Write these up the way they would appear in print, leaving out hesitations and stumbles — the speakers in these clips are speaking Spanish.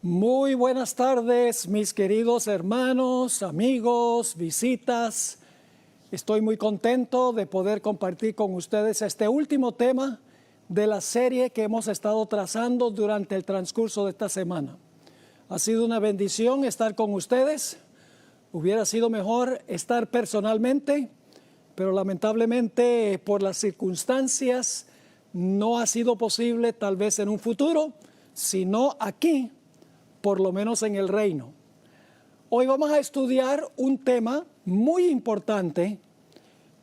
Muy buenas tardes, mis queridos hermanos, amigos, visitas. Estoy muy contento de poder compartir con ustedes este último tema de la serie que hemos estado trazando durante el transcurso de esta semana. Ha sido una bendición estar con ustedes. Hubiera sido mejor estar personalmente, pero lamentablemente por las circunstancias no ha sido posible, tal vez en un futuro, sino aquí, por lo menos en el reino. Hoy vamos a estudiar un tema muy importante,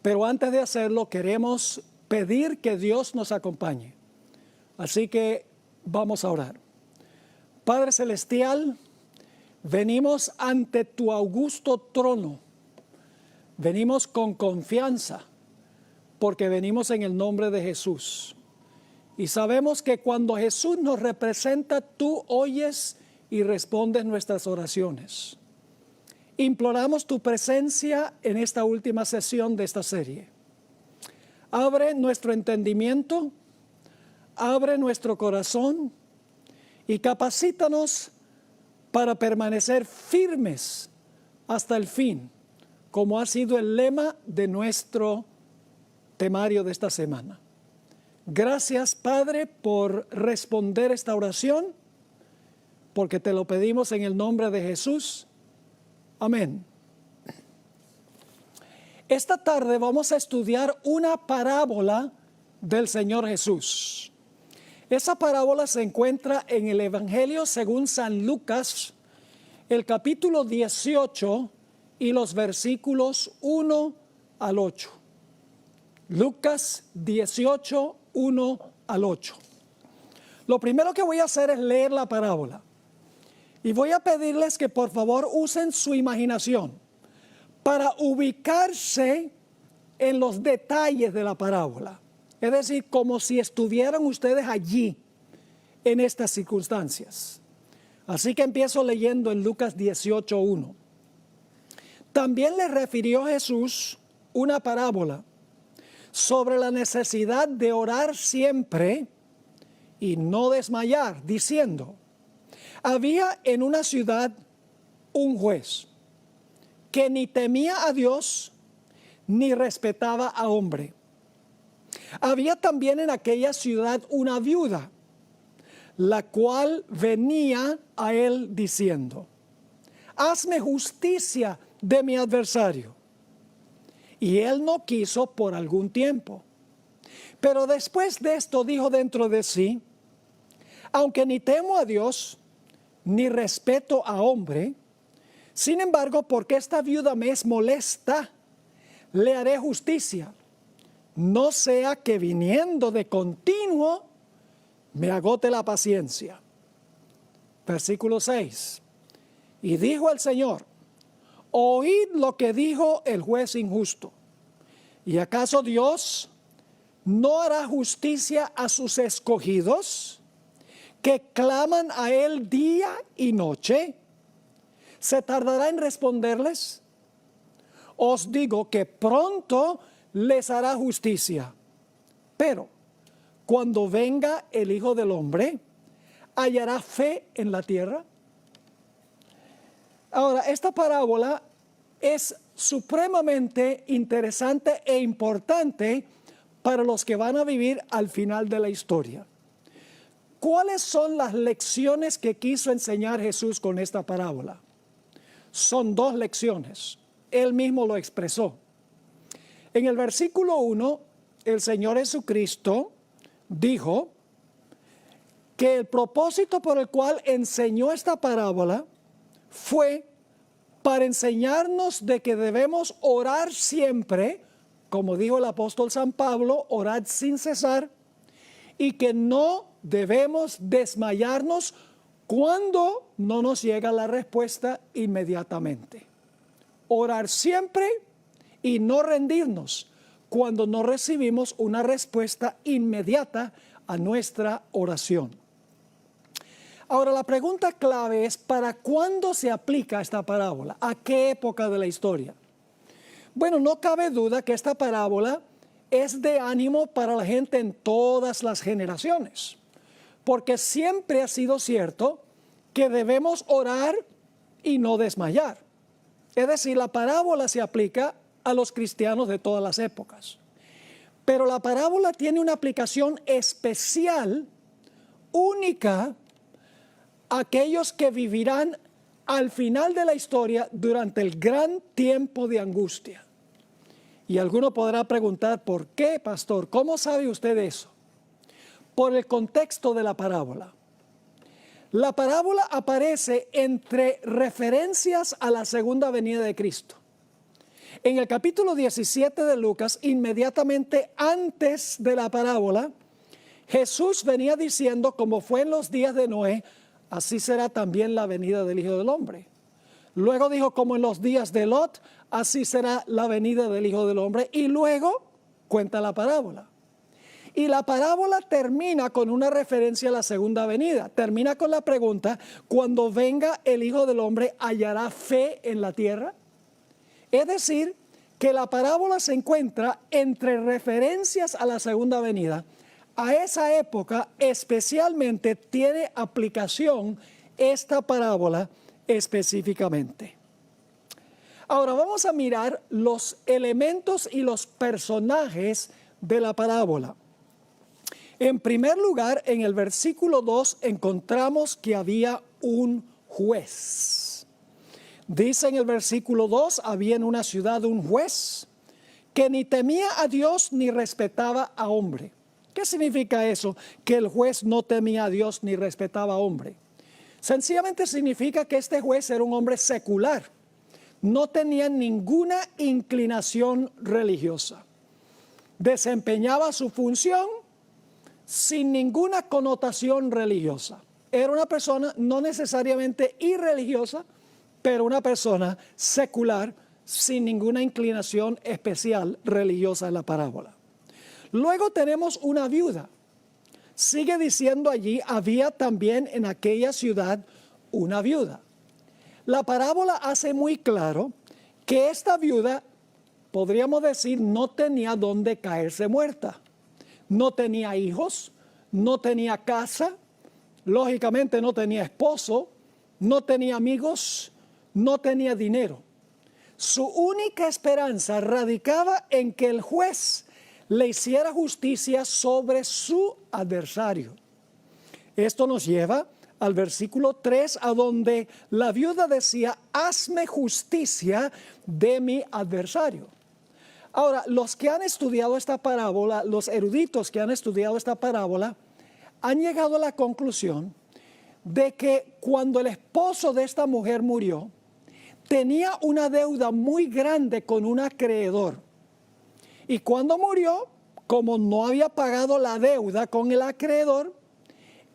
pero antes de hacerlo queremos pedir que Dios nos acompañe. Así que vamos a orar. Padre Celestial, venimos ante tu augusto trono. Venimos con confianza, porque venimos en el nombre de Jesús. Y sabemos que cuando Jesús nos representa, tú oyes y respondes nuestras oraciones. Imploramos tu presencia en esta última sesión de esta serie. Abre nuestro entendimiento, abre nuestro corazón y capacítanos para permanecer firmes hasta el fin, como ha sido el lema de nuestro temario de esta semana. Gracias, Padre, por responder esta oración, porque te lo pedimos en el nombre de Jesús. Amén. Esta tarde vamos a estudiar una parábola del Señor Jesús. Esa parábola se encuentra en el Evangelio según San Lucas, el capítulo 18 y los versículos 1 al 8. Lucas 18, 1 al 8. Lo primero que voy a hacer es leer la parábola. Y voy a pedirles que por favor usen su imaginación para ubicarse en los detalles de la parábola. Es decir, como si estuvieran ustedes allí en estas circunstancias. Así que empiezo leyendo en Lucas 18:1. También le refirió Jesús una parábola sobre la necesidad de orar siempre y no desmayar, diciendo: había en una ciudad un juez que ni temía a Dios ni respetaba a hombre. Había también en aquella ciudad una viuda, la cual venía a él diciendo: hazme justicia de mi adversario. Y él no quiso por algún tiempo. Pero después de esto dijo dentro de sí: aunque ni temo a Dios ni respeto a hombre, sin embargo, porque esta viuda me es molesta, le haré justicia, no sea que viniendo de continuo me agote la paciencia. Versículo 6. Y dijo el Señor: oíd lo que dijo el juez injusto. ¿Y acaso Dios no hará justicia a sus escogidos, que claman a él día y noche? ¿Se tardará en responderles? Os digo que pronto les hará justicia. Pero cuando venga el Hijo del Hombre, ¿hallará fe en la tierra? Ahora, esta parábola es supremamente interesante e importante para los que van a vivir al final de la historia. ¿Cuáles son las lecciones que quiso enseñar Jesús con esta parábola? Son dos lecciones. Él mismo lo expresó. En el versículo 1, el Señor Jesucristo dijo que el propósito por el cual enseñó esta parábola fue para enseñarnos de que debemos orar siempre, como dijo el apóstol San Pablo, orad sin cesar, y que no debemos desmayarnos cuando no nos llega la respuesta inmediatamente. Orar siempre y no rendirnos cuando no recibimos una respuesta inmediata a nuestra oración. Ahora, la pregunta clave es: ¿para cuándo se aplica esta parábola? ¿A qué época de la historia? Bueno, no cabe duda que esta parábola es de ánimo para la gente en todas las generaciones, porque siempre ha sido cierto que debemos orar y no desmayar. Es decir, la parábola se aplica a los cristianos de todas las épocas. Pero la parábola tiene una aplicación especial, única, a aquellos que vivirán al final de la historia durante el gran tiempo de angustia. Y alguno podrá preguntar, ¿por qué, pastor? ¿Cómo sabe usted eso? Por el contexto de la parábola. La parábola aparece entre referencias a la segunda venida de Cristo. En el capítulo 17 de Lucas, inmediatamente antes de la parábola, Jesús venía diciendo, como fue en los días de Noé, así será también la venida del Hijo del Hombre. Luego dijo, como en los días de Lot, así será la venida del Hijo del Hombre. Y luego cuenta la parábola. Y la parábola termina con una referencia a la segunda venida. Termina con la pregunta, cuando venga el Hijo del Hombre, ¿hallará fe en la tierra? Es decir, que la parábola se encuentra entre referencias a la segunda venida. A esa época especialmente tiene aplicación esta parábola específicamente. Ahora vamos a mirar los elementos y los personajes de la parábola. En primer lugar, en el versículo 2 encontramos que había un juez. Dice en el versículo 2, había en una ciudad un juez que ni temía a Dios ni respetaba a hombre. ¿Qué significa eso? Que el juez no temía a Dios ni respetaba a hombre. Sencillamente significa que este juez era un hombre secular. No tenía ninguna inclinación religiosa. Desempeñaba su función sin ninguna connotación religiosa. Era una persona no necesariamente irreligiosa, pero una persona secular sin ninguna inclinación especial religiosa en la parábola. Luego tenemos una viuda. Sigue diciendo allí, había también en aquella ciudad una viuda. La parábola hace muy claro que esta viuda, podríamos decir, no tenía dónde caerse muerta. No tenía hijos, no tenía casa, lógicamente no tenía esposo, no tenía amigos, no tenía dinero. Su única esperanza radicaba en que el juez le hiciera justicia sobre su adversario. Esto nos lleva al versículo 3, a donde la viuda decía, hazme justicia de mi adversario. Ahora, los que han estudiado esta parábola, los eruditos que han estudiado esta parábola, han llegado a la conclusión de que cuando el esposo de esta mujer murió, tenía una deuda muy grande con un acreedor. Y cuando murió, como no había pagado la deuda con el acreedor,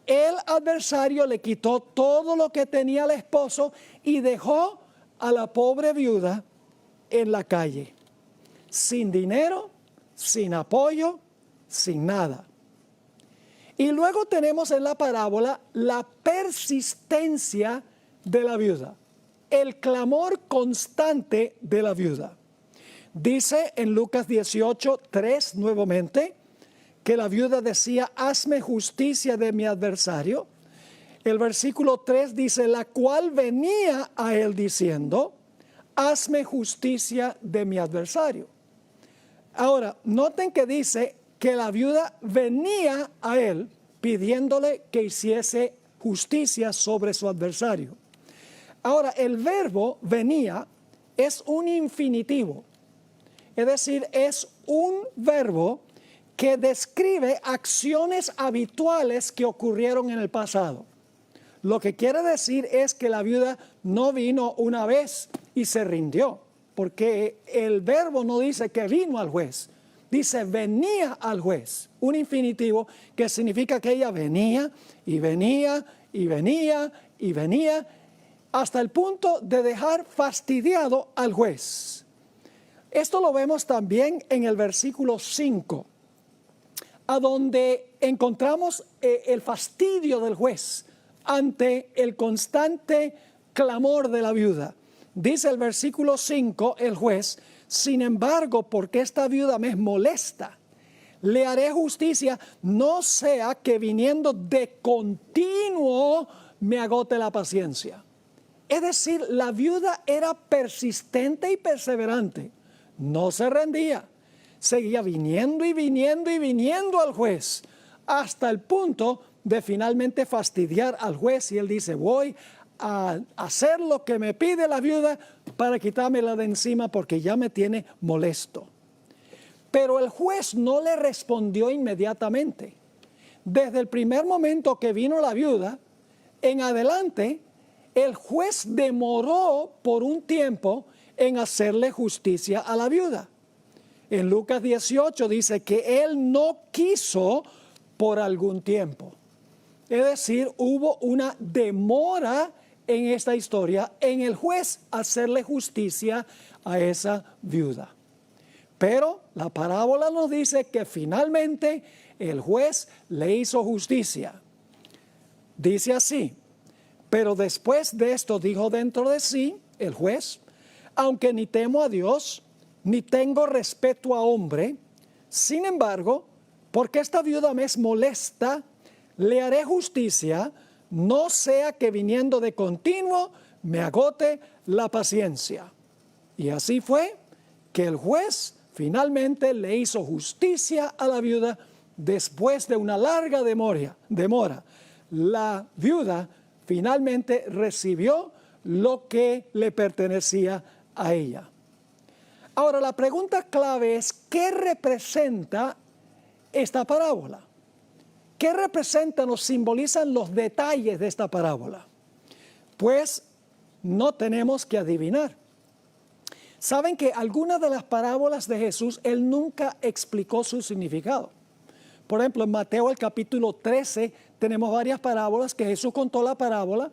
el adversario le quitó todo lo que tenía el esposo y dejó a la pobre viuda en la calle, sin dinero, sin apoyo, sin nada. Y luego tenemos en la parábola la persistencia de la viuda, el clamor constante de la viuda. Dice en Lucas 18:3 nuevamente que la viuda decía, hazme justicia de mi adversario. El versículo 3 dice, la cual venía a él diciendo, hazme justicia de mi adversario. Ahora, noten que dice que la viuda venía a él pidiéndole que hiciese justicia sobre su adversario. Ahora, el verbo venía es un infinitivo, es decir, es un verbo que describe acciones habituales que ocurrieron en el pasado. Lo que quiere decir es que la viuda no vino una vez y se rindió, porque el verbo no dice que vino al juez, dice venía al juez, un infinitivo que significa que ella venía y venía y venía y venía hasta el punto de dejar fastidiado al juez. Esto lo vemos también en el versículo 5, a donde encontramos el fastidio del juez ante el constante clamor de la viuda. Dice el versículo 5, el juez, sin embargo, porque esta viuda me molesta, le haré justicia, no sea que viniendo de continuo me agote la paciencia. Es decir, la viuda era persistente y perseverante. No se rendía. Seguía viniendo y viniendo y viniendo al juez, hasta el punto de finalmente fastidiar al juez. Y él dice, voy a hacer lo que me pide la viuda para quitármela de encima porque ya me tiene molesto. Pero el juez no le respondió inmediatamente. Desde el primer momento que vino la viuda, en adelante, el juez demoró por un tiempo en hacerle justicia a la viuda. En Lucas 18 dice que él no quiso por algún tiempo. Es decir, hubo una demora en esta historia en el juez hacerle justicia a esa viuda. Pero la parábola nos dice que finalmente el juez le hizo justicia. Dice así, pero después de esto dijo dentro de sí el juez, aunque ni temo a Dios, ni tengo respeto a hombre, sin embargo, porque esta viuda me es molesta, le haré justicia, no sea que viniendo de continuo me agote la paciencia. Y así fue que el juez finalmente le hizo justicia a la viuda después de una larga demora. La viuda finalmente recibió lo que le pertenecía a ella. Ahora, la pregunta clave es, ¿qué representa esta parábola? ¿Qué representan o simbolizan los detalles de esta parábola? Pues no tenemos que adivinar. Saben que algunas de las parábolas de Jesús, Él nunca explicó su significado. Por ejemplo, en Mateo el capítulo 13 tenemos varias parábolas que Jesús contó la parábola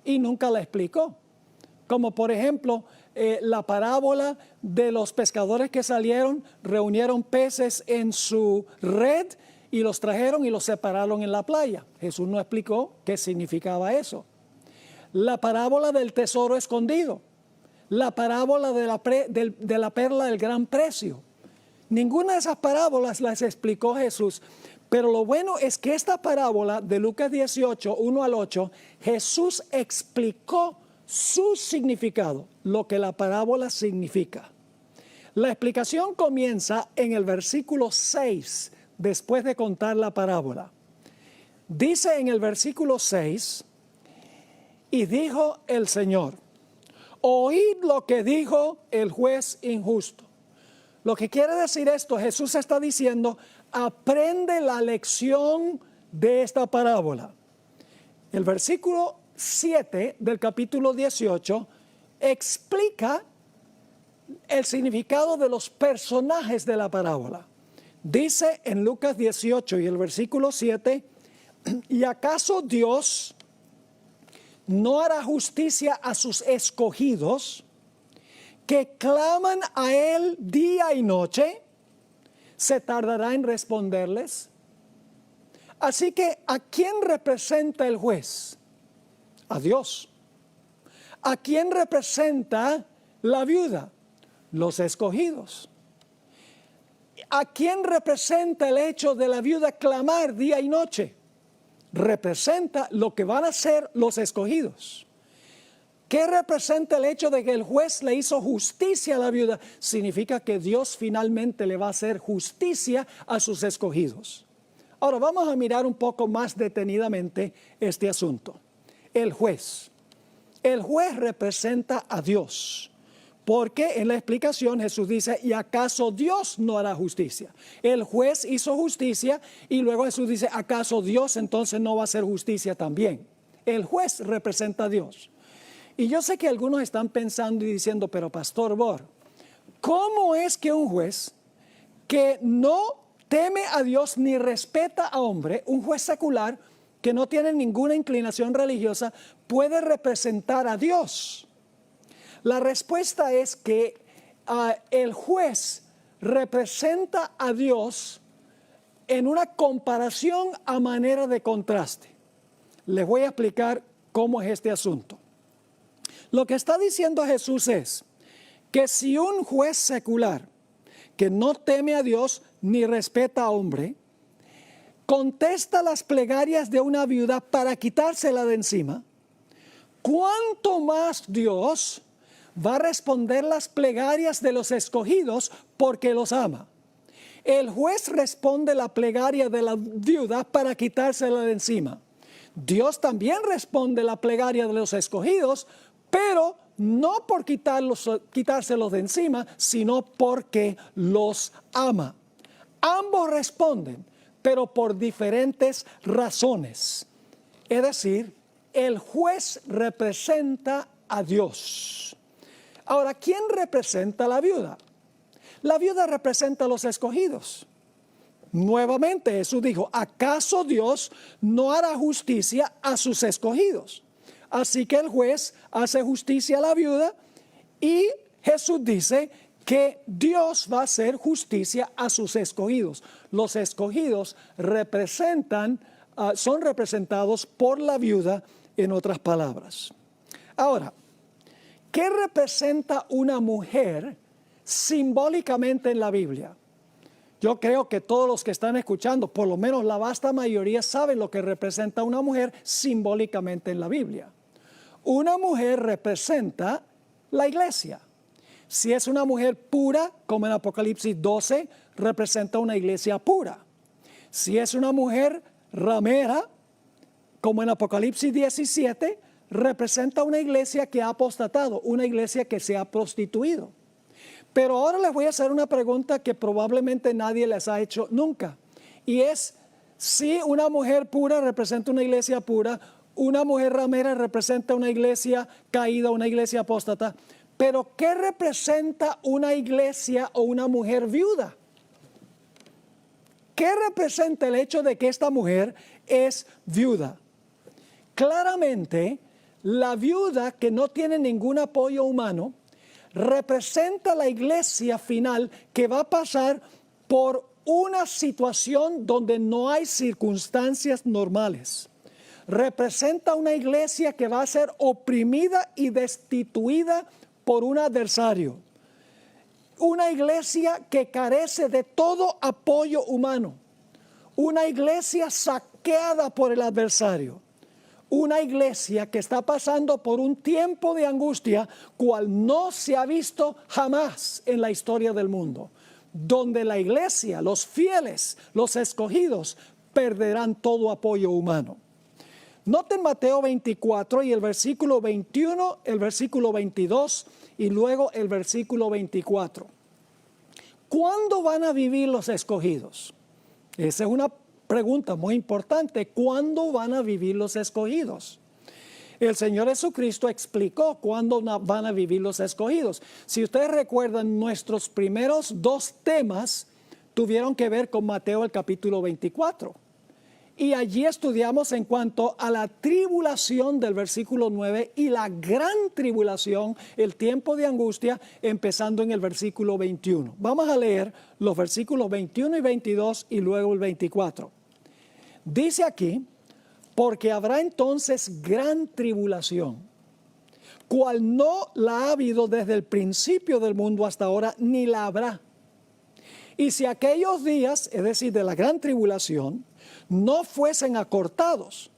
y nunca la explicó. Como por ejemplo, la parábola de los pescadores que salieron, reunieron peces en su red y los trajeron y los separaron en la playa. Jesús no explicó qué significaba eso. La parábola del tesoro escondido. La parábola de la perla del gran precio. Ninguna de esas parábolas las explicó Jesús. Pero lo bueno es que esta parábola de Lucas 18, 1 al 8, Jesús explicó su significado, lo que la parábola significa. La explicación comienza en el versículo 6, después de contar la parábola. Dice en el versículo 6, y dijo el Señor, oíd lo que dijo el juez injusto. Lo que quiere decir esto, Jesús está diciendo, aprende la lección de esta parábola. El versículo 7 del capítulo 18 explica el significado de los personajes de la parábola. Dice en Lucas 18 y el versículo 7, ¿y acaso Dios no hará justicia a sus escogidos que claman a Él día y noche? ¿Se tardará en responderles? Así que, ¿a quién representa el juez? A Dios. ¿A quién representa la viuda? Los escogidos. ¿A quién representa el hecho de la viuda clamar día y noche? Representa lo que van a hacer los escogidos. ¿Qué representa el hecho de que el juez le hizo justicia a la viuda? Significa que Dios finalmente le va a hacer justicia a sus escogidos. Ahora vamos a mirar un poco más detenidamente este asunto. El juez. El juez representa a Dios. Porque en la explicación Jesús dice, ¿y acaso Dios no hará justicia? El juez hizo justicia y luego Jesús dice, ¿acaso Dios entonces no va a hacer justicia también? El juez representa a Dios. Y yo sé que algunos están pensando y diciendo, pero Pastor Bor, ¿cómo es que un juez que no teme a Dios ni respeta a hombre, un juez secular que no tiene ninguna inclinación religiosa, puede representar a Dios? La respuesta es que el juez representa a Dios en una comparación a manera de contraste. Les voy a explicar cómo es este asunto. Lo que está diciendo Jesús es que si un juez secular que no teme a Dios ni respeta a hombre, contesta las plegarias de una viuda para quitársela de encima, ¿cuánto más Dios va a responder las plegarias de los escogidos porque los ama? El juez responde la plegaria de la viuda para quitársela de encima. Dios también responde la plegaria de los escogidos, pero no por quitárselos de encima, sino porque los ama. Ambos responden, pero por diferentes razones. Es decir, el juez representa a Dios. Ahora, ¿quién representa a la viuda? La viuda representa a los escogidos. Nuevamente Jesús dijo, ¿acaso Dios no hará justicia a sus escogidos? Así que el juez hace justicia a la viuda y Jesús dice que Dios va a hacer justicia a sus escogidos. Los escogidos son representados por la viuda, en otras palabras. Ahora, ¿qué representa una mujer simbólicamente en la Biblia? Yo creo que todos los que están escuchando, por lo menos la vasta mayoría, saben lo que representa una mujer simbólicamente en la Biblia. Una mujer representa la iglesia. Si es una mujer pura, como en Apocalipsis 12, representa una iglesia pura. Si es una mujer ramera, como en Apocalipsis 17, representa una iglesia que ha apostatado, una iglesia que se ha prostituido. Pero ahora les voy a hacer una pregunta que probablemente nadie les ha hecho nunca. Y es, si una mujer pura representa una iglesia pura, una mujer ramera representa una iglesia caída, una iglesia apóstata, pero ¿qué representa una iglesia o una mujer viuda? ¿Qué representa el hecho de que esta mujer es viuda? Claramente, la viuda que no tiene ningún apoyo humano representa la iglesia final que va a pasar por una situación donde no hay circunstancias normales. Representa una iglesia que va a ser oprimida y destituida por un adversario. Una iglesia que carece de todo apoyo humano. Una iglesia saqueada por el adversario. Una iglesia que está pasando por un tiempo de angustia cual no se ha visto jamás en la historia del mundo, donde la iglesia, los fieles, los escogidos, perderán todo apoyo humano. Noten Mateo 24 y el versículo 21, el versículo 22 y luego el versículo 24. ¿Cuándo van a vivir los escogidos? Esa es una pregunta muy importante. ¿Cuándo van a vivir los escogidos? El Señor Jesucristo explicó cuándo van a vivir los escogidos. Si ustedes recuerdan, nuestros primeros dos temas tuvieron que ver con Mateo el capítulo 24. Y allí estudiamos en cuanto a la tribulación del versículo 9 y la gran tribulación, el tiempo de angustia, empezando en el versículo 21. Vamos a leer los versículos 21 y 22 y luego el 24. Dice aquí, porque habrá entonces gran tribulación, cual no la ha habido desde el principio del mundo hasta ahora, ni la habrá. Y si aquellos días, es decir, de la gran tribulación, no fuesen acortados,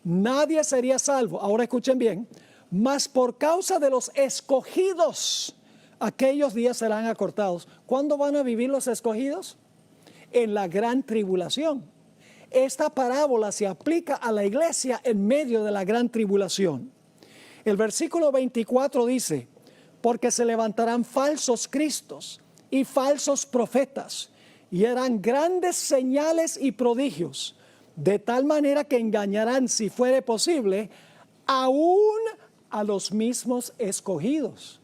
nadie sería salvo. Ahora escuchen bien, mas por causa de los escogidos, aquellos días serán acortados. ¿Cuándo van a vivir los escogidos? En la gran tribulación. Esta parábola se aplica a la iglesia en medio de la gran tribulación. El versículo 24 dice, porque se levantarán falsos cristos y falsos profetas, y harán grandes señales y prodigios, de tal manera que engañarán, si fuere posible, aún a los mismos escogidos.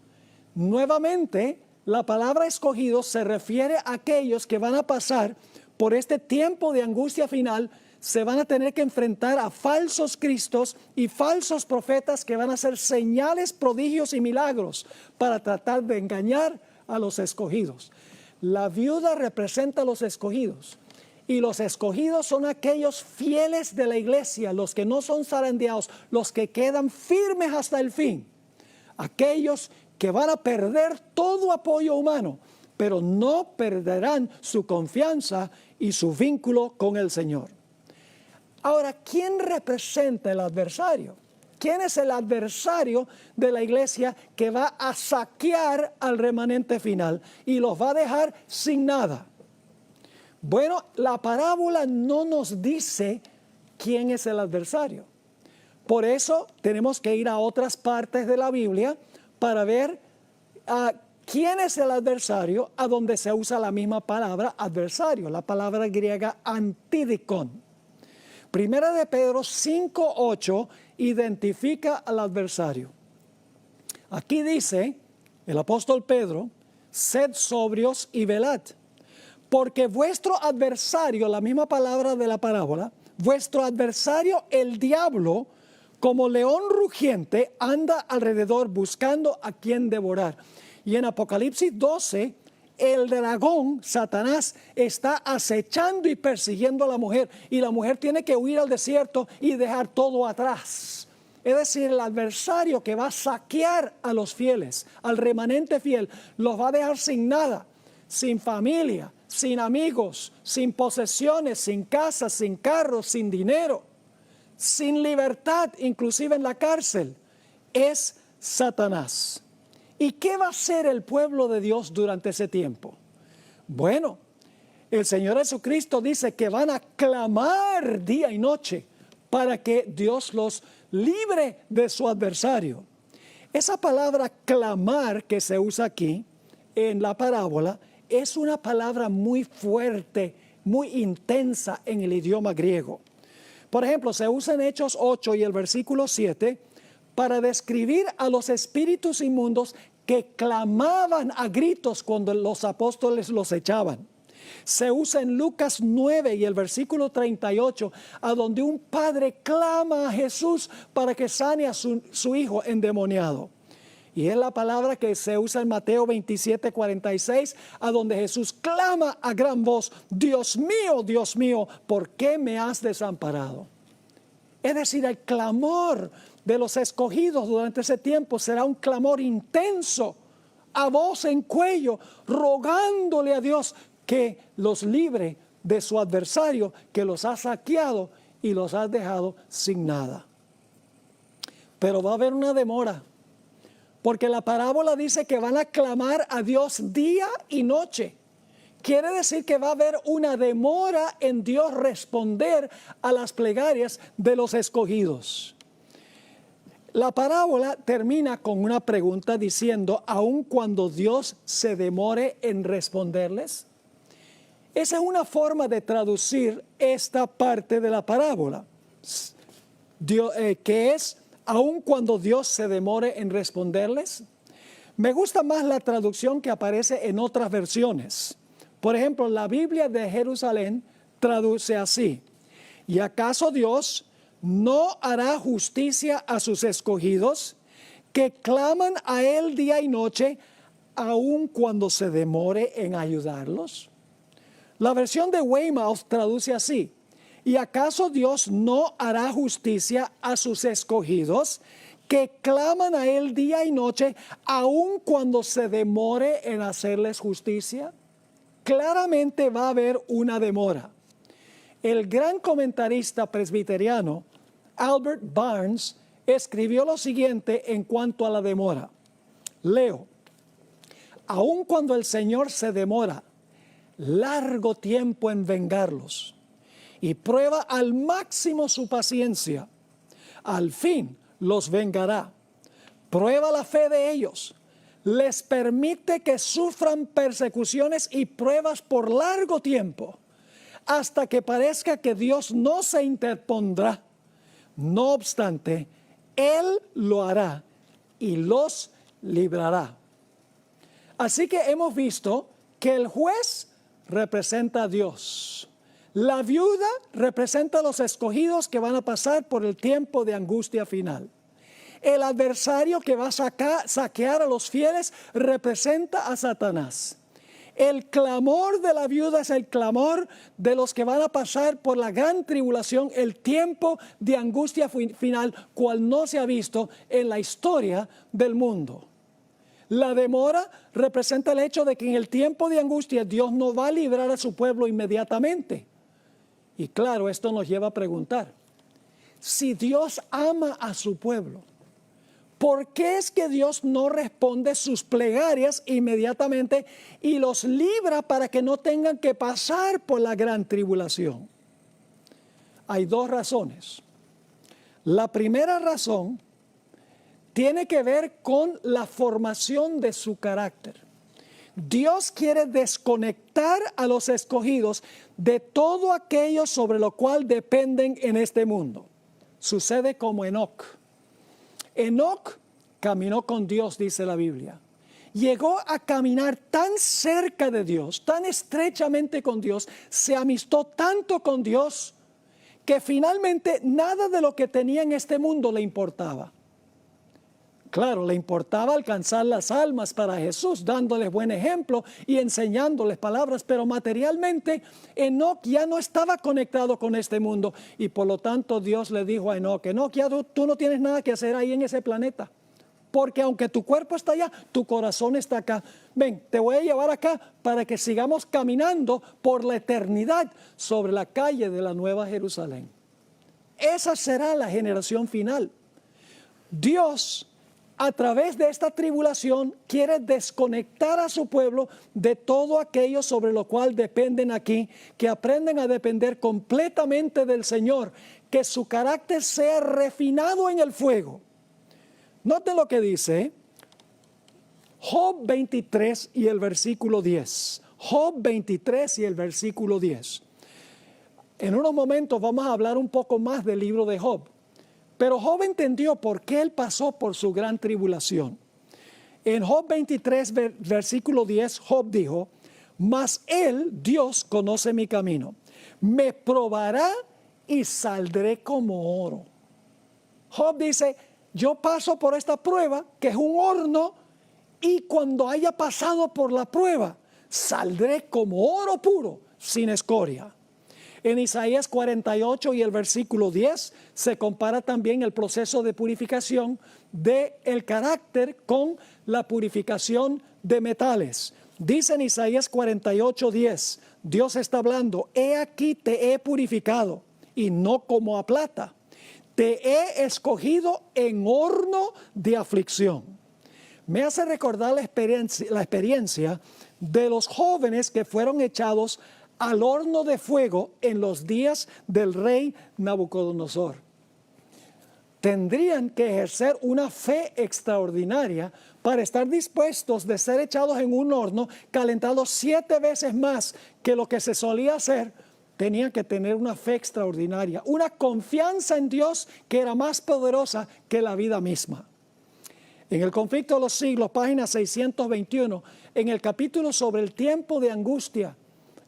Nuevamente, la palabra escogidos se refiere a aquellos que van a pasar por este tiempo de angustia final. Se van a tener que enfrentar a falsos cristos y falsos profetas que van a hacer señales, prodigios y milagros para tratar de engañar a los escogidos. La viuda representa a los escogidos, y los escogidos son aquellos fieles de la iglesia, los que no son zarandeados, los que quedan firmes hasta el fin, aquellos que van a perder todo apoyo humano, pero no perderán su confianza y su vínculo con el Señor. Ahora, ¿quién representa el adversario? quién es el adversario de la iglesia que va a saquear al remanente final y los va a dejar sin nada. Bueno, la parábola no nos dice quién es el adversario. Por eso tenemos que ir a otras partes de la Biblia para ver quién es el adversario, a donde se usa la misma palabra adversario, la palabra griega antidikon. Primera de Pedro 5:8 identifica al adversario. Aquí dice el apóstol Pedro: sed sobrios y velad, porque vuestro adversario, la misma palabra de la parábola, vuestro adversario el diablo, como león rugiente, anda alrededor buscando a quien devorar. Y en Apocalipsis 12, el dragón, Satanás, está acechando y persiguiendo a la mujer. Y la mujer tiene que huir al desierto y dejar todo atrás. Es decir, el adversario que va a saquear a los fieles, al remanente fiel, los va a dejar sin nada, sin familia, sin amigos, sin posesiones, sin casas, sin carros, sin dinero, sin libertad, inclusive en la cárcel. Es Satanás. ¿Y qué va a hacer el pueblo de Dios durante ese tiempo? Bueno, el Señor Jesucristo dice que van a clamar día y noche para que Dios los libre de su adversario. Esa palabra clamar que se usa aquí en la parábola es una palabra muy fuerte, muy intensa en el idioma griego. Por ejemplo, se usa en Hechos 8 y el versículo 7 para describir a los espíritus inmundos que clamaban a gritos cuando los apóstoles los echaban. Se usa en Lucas 9 y el versículo 38, a donde un padre clama a Jesús para que sane a su hijo endemoniado. Y es la palabra que se usa en Mateo 27:46, a donde Jesús clama a gran voz: Dios mío, ¿por qué me has desamparado? Es decir, el clamor de los escogidos durante ese tiempo será un clamor intenso, a voz en cuello, rogándole a Dios que los libre de su adversario, que los ha saqueado y los ha dejado sin nada. Pero va a haber una demora, porque la parábola dice que van a clamar a Dios día y noche. Quiere decir que va a haber una demora en Dios responder a las plegarias de los escogidos. La parábola termina con una pregunta diciendo: ¿aun cuando Dios se demore en responderles? Esa es una forma de traducir esta parte de la parábola, que es: ¿aun cuando Dios se demore en responderles? Me gusta más la traducción que aparece en otras versiones. Por ejemplo, la Biblia de Jerusalén traduce así: ¿y acaso Dios no hará justicia a sus escogidos, que claman a Él día y noche, aun cuando se demore en ayudarlos? La versión de Weymouth traduce así: ¿y acaso Dios no hará justicia a sus escogidos, que claman a Él día y noche, aun cuando se demore en hacerles justicia? Claramente va a haber una demora. El gran comentarista presbiteriano Albert Barnes escribió lo siguiente en cuanto a la demora. Leo: aun cuando el Señor se demora largo tiempo en vengarlos y prueba al máximo su paciencia, al fin los vengará. Prueba la fe de ellos, les permite que sufran persecuciones y pruebas por largo tiempo, hasta que parezca que Dios no se interpondrá. No obstante, Él lo hará y los librará. Así que hemos visto que el juez representa a Dios. La viuda representa a los escogidos que van a pasar por el tiempo de angustia final. El adversario que va a saquear a los fieles representa a Satanás. El clamor de la viuda es el clamor de los que van a pasar por la gran tribulación, el tiempo de angustia final, cual no se ha visto en la historia del mundo. La demora representa el hecho de que en el tiempo de angustia Dios no va a librar a su pueblo inmediatamente. Y claro, esto nos lleva a preguntar: si Dios ama a su pueblo, ¿por qué es que Dios no responde sus plegarias inmediatamente y los libra para que no tengan que pasar por la gran tribulación? Hay dos razones. La primera razón tiene que ver con la formación de su carácter. Dios quiere desconectar a los escogidos de todo aquello sobre lo cual dependen en este mundo. Sucede como Enoc. Enoc caminó con Dios, dice la Biblia. Llegó a caminar tan cerca de Dios, tan estrechamente con Dios, se amistó tanto con Dios, que finalmente nada de lo que tenía en este mundo le importaba. Claro, le importaba alcanzar las almas para Jesús, dándoles buen ejemplo y enseñándoles palabras, pero materialmente Enoc ya no estaba conectado con este mundo y por lo tanto Dios le dijo a Enoc, Enoc, ya tú no tienes nada que hacer ahí en ese planeta, porque aunque tu cuerpo está allá, tu corazón está acá. Ven, te voy a llevar acá para que sigamos caminando por la eternidad sobre la calle de la Nueva Jerusalén. Esa será la generación final. Dios, a través de esta tribulación, quiere desconectar a su pueblo de todo aquello sobre lo cual dependen aquí, que aprenden a depender completamente del Señor, que su carácter sea refinado en el fuego. Note lo que dice Job 23 y el versículo 10. Job 23 y el versículo 10. En unos momentos vamos a hablar un poco más del libro de Job. Pero Job entendió por qué él pasó por su gran tribulación. En Job 23, versículo 10, Job dijo, mas él, Dios, conoce mi camino. Me probará y saldré como oro. Job dice, yo paso por esta prueba, que es un horno, y cuando haya pasado por la prueba, saldré como oro puro, sin escoria. En Isaías 48 y el versículo 10 se compara también el proceso de purificación del carácter con la purificación de metales. Dice en Isaías 48, 10, Dios está hablando, he aquí te he purificado y no como a plata. Te he escogido en horno de aflicción. Me hace recordar la experiencia de los jóvenes que fueron echados al horno de fuego en los días del rey Nabucodonosor. Tendrían que ejercer una fe extraordinaria para estar dispuestos de ser echados en un horno calentado 7 veces más que lo que se solía hacer. Tenían que tener una fe extraordinaria, una confianza en Dios que era más poderosa que la vida misma. En el Conflicto de los Siglos, página 621, en el capítulo sobre el tiempo de angustia,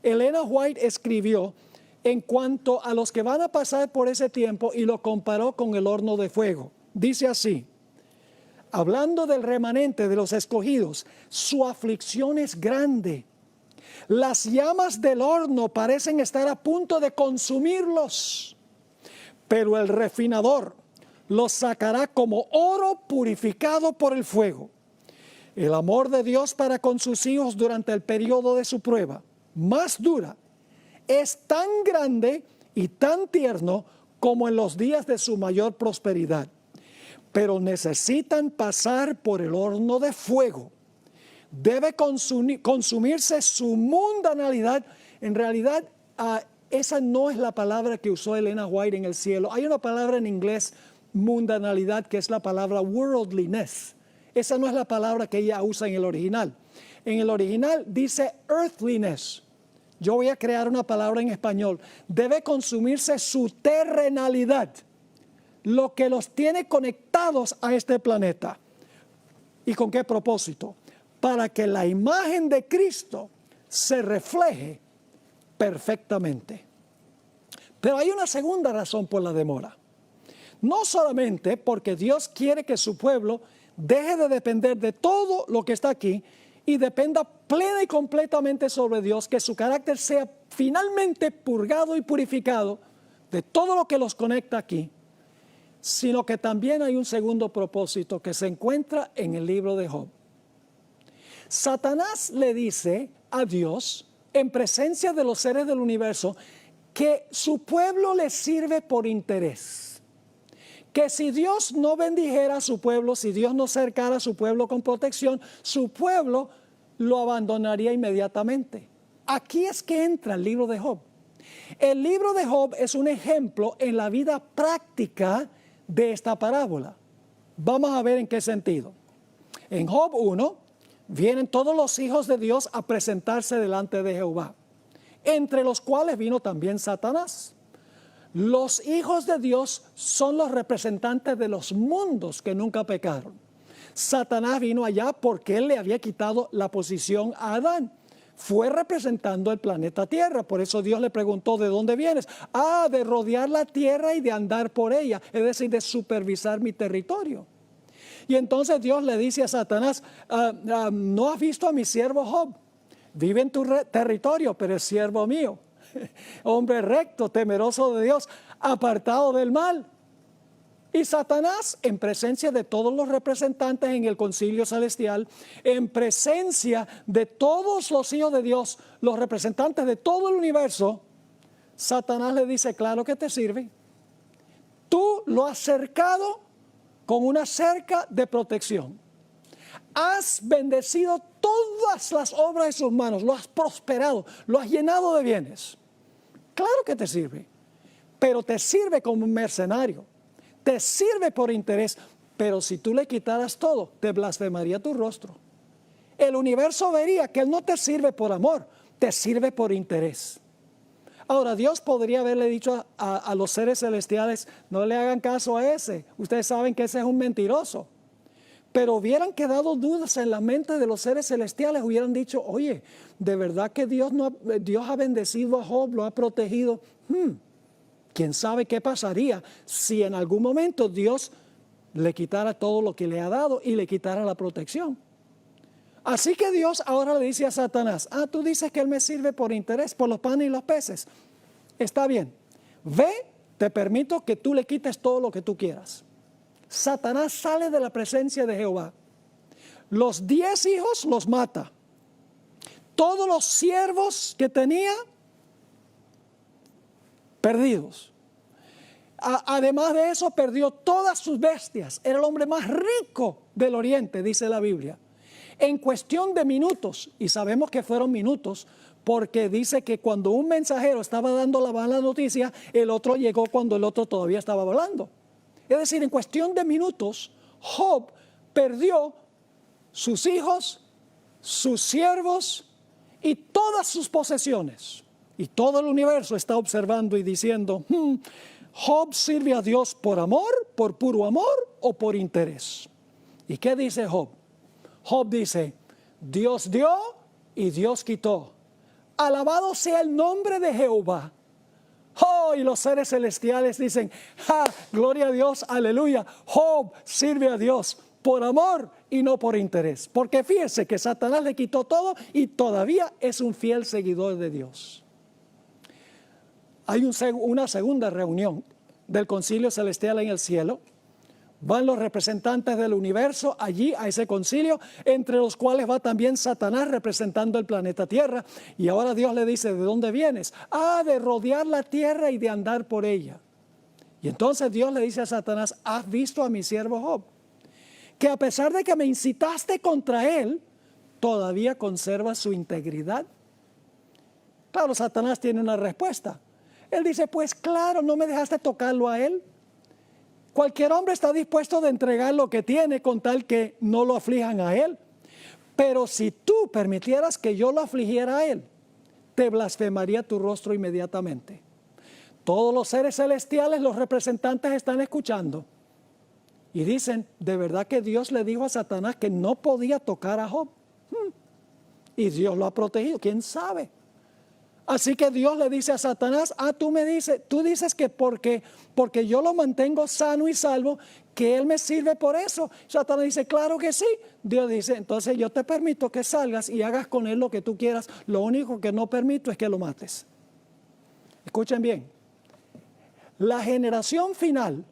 Elena White escribió en cuanto a los que van a pasar por ese tiempo y lo comparó con el horno de fuego. Dice así, hablando del remanente de los escogidos, su aflicción es grande. Las llamas del horno parecen estar a punto de consumirlos, pero el refinador los sacará como oro purificado por el fuego. El amor de Dios para con sus hijos durante el periodo de su prueba más dura es tan grande y tan tierno como en los días de su mayor prosperidad, pero necesitan pasar por el horno de fuego. Debe consumirse su mundanalidad. En realidad, esa no es la palabra que usó Elena White en el cielo. Hay una palabra en inglés, mundanalidad, que es la palabra worldliness. Esa no es la palabra que ella usa en el original. En el original dice earthliness. Yo voy a crear una palabra en español. Debe consumirse su terrenalidad, lo que los tiene conectados a este planeta. ¿Y con qué propósito? Para que la imagen de Cristo se refleje perfectamente. Pero hay una segunda razón por la demora. No solamente porque Dios quiere que su pueblo deje de depender de todo lo que está aquí y dependa plena y completamente sobre Dios, que su carácter sea finalmente purgado y purificado de todo lo que los conecta aquí, sino que también hay un segundo propósito que se encuentra en el libro de Job. Satanás le dice a Dios, en presencia de los seres del universo, que su pueblo le sirve por interés. que si Dios no bendijera a su pueblo, si Dios no cercara a su pueblo con protección, su pueblo lo abandonaría inmediatamente. Aquí es que entra el libro de Job. El libro de Job es un ejemplo en la vida práctica de esta parábola. Vamos a ver en qué sentido. En Job 1 vienen todos los hijos de Dios a presentarse delante de Jehová, entre los cuales vino también Satanás. Los hijos de Dios son los representantes de los mundos que nunca pecaron. Satanás vino allá porque él le había quitado la posición a Adán. Fue representando el planeta Tierra. Por eso Dios le preguntó, ¿de dónde vienes? De rodear la tierra y de andar por ella, es decir, de supervisar mi territorio. Y entonces Dios le dice a Satanás, ¿no has visto a mi siervo Job? Vive en tu territorio, pero es siervo mío. Hombre recto, temeroso de Dios, apartado del mal. Y Satanás, en presencia de todos los representantes en el concilio celestial, en presencia de todos los hijos de Dios, los representantes de todo el universo, Satanás le dice, claro que te sirve. Tú lo has cercado con una cerca de protección. Has bendecido todas las obras de sus manos, lo has prosperado, lo has llenado de bienes. Claro que te sirve, pero te sirve como un mercenario, te sirve por interés, pero si tú le quitaras todo, te blasfemaría tu rostro. El universo vería que él no te sirve por amor, te sirve por interés. Ahora, Dios podría haberle dicho a los seres celestiales, no le hagan caso a ese, ustedes saben que ese es un mentiroso. Pero hubieran quedado dudas en la mente de los seres celestiales, hubieran dicho, oye, ¿de verdad que Dios ha bendecido a Job, lo ha protegido? ¿Quién sabe qué pasaría si en algún momento Dios le quitara todo lo que le ha dado y le quitara la protección? Así que Dios ahora le dice a Satanás, tú dices que él me sirve por interés, por los panes y los peces. Está bien, ve, te permito que tú le quites todo lo que tú quieras. Satanás sale de la presencia de Jehová. Los 10 hijos los mata. Todos los siervos que tenía, perdidos. Además de eso, perdió todas sus bestias. Era el hombre más rico del oriente, dice la Biblia. En cuestión de minutos, y sabemos que fueron minutos, porque dice que cuando un mensajero estaba dando la mala noticia, el otro llegó cuando el otro todavía estaba hablando. Es decir, en cuestión de minutos, Job perdió sus hijos, sus siervos y todas sus posesiones. Y todo el universo está observando y diciendo, ¿Job sirve a Dios por amor, por puro amor o por interés? ¿Y qué dice Job? Job dice, Dios dio y Dios quitó. Alabado sea el nombre de Jehová. Y los seres celestiales dicen, gloria a Dios, aleluya. Job sirve a Dios por amor y no por interés. Porque fíjese que Satanás le quitó todo y todavía es un fiel seguidor de Dios. Hay una segunda reunión del concilio celestial en el cielo. Van los representantes del universo allí a ese concilio, entre los cuales va también Satanás representando el planeta Tierra. Y ahora Dios le dice, ¿de dónde vienes? De rodear la tierra y de andar por ella. Y entonces Dios le dice a Satanás, ¿has visto a mi siervo Job? Que a pesar de que me incitaste contra él, todavía conserva su integridad. Claro, Satanás tiene una respuesta. Él dice, pues claro, no me dejaste tocarlo a él. Cualquier hombre está dispuesto de entregar lo que tiene con tal que no lo aflijan a él. Pero si tú permitieras que yo lo afligiera a él, te blasfemaría tu rostro inmediatamente. Todos los seres celestiales, los representantes están escuchando. Y dicen, ¿de verdad que Dios le dijo a Satanás que no podía tocar a Job? Y Dios lo ha protegido, ¿quién sabe? Así que Dios le dice a Satanás, tú dices que porque yo lo mantengo sano y salvo, que él me sirve por eso. Satanás dice, claro que sí. Dios dice, entonces yo te permito que salgas y hagas con él lo que tú quieras. Lo único que no permito es que lo mates. Escuchen bien. La generación final,